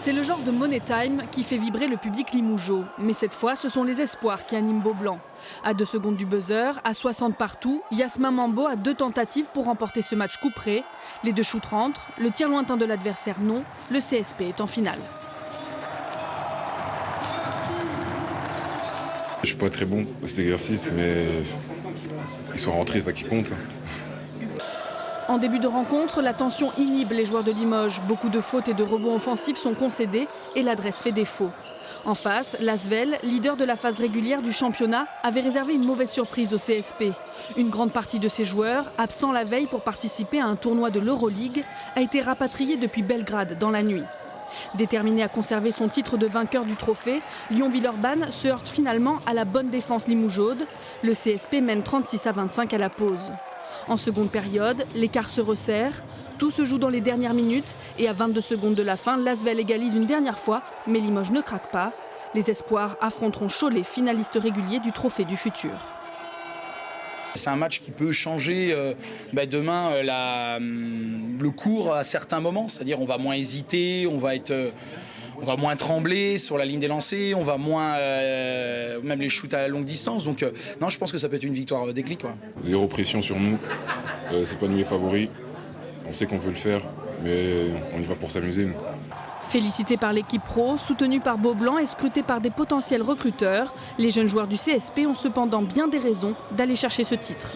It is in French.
C'est le genre de money time qui fait vibrer le public limougeaud. Mais cette fois, ce sont les espoirs qui animent Beaublanc. À 2 secondes du buzzer, à 60 partout, Yasmin Mambo a 2 tentatives pour remporter ce match couperé. Les 2 shoots rentrent, le tir lointain de l'adversaire non, le CSP est en finale. Je suis pas très bon à cet exercice, mais ils sont rentrés, c'est ça qui compte. En début de rencontre, la tension inhibe les joueurs de Limoges. Beaucoup de fautes et de rebonds offensifs sont concédés et l'adresse fait défaut. En face, l'Asvel, leader de la phase régulière du championnat, avait réservé une mauvaise surprise au CSP. Une grande partie de ses joueurs, absents la veille pour participer à un tournoi de l'Euroleague, a été rapatriée depuis Belgrade dans la nuit. Déterminé à conserver son titre de vainqueur du trophée, Lyon-Villeurbanne se heurte finalement à la bonne défense limougeaude. Le CSP mène 36-25 à la pause. En seconde période, l'écart se resserre. Tout se joue dans les dernières minutes et à 22 secondes de la fin, l'Asvel égalise une dernière fois, mais Limoges ne craque pas. Les espoirs affronteront Cholet, finaliste régulier du Trophée du Futur. C'est un match qui peut changer demain le cours à certains moments, c'est-à-dire on va moins hésiter, on va moins trembler sur la ligne des lancers, on va moins même les shoots à longue distance. Donc non, je pense que ça peut être une victoire déclic. Ouais. Zéro pression sur nous, c'est pas nous les favoris. On sait qu'on peut le faire, mais on y va pour s'amuser. Nous. Félicité par l'équipe pro, soutenue par Beaublanc et scrutée par des potentiels recruteurs, les jeunes joueurs du CSP ont cependant bien des raisons d'aller chercher ce titre.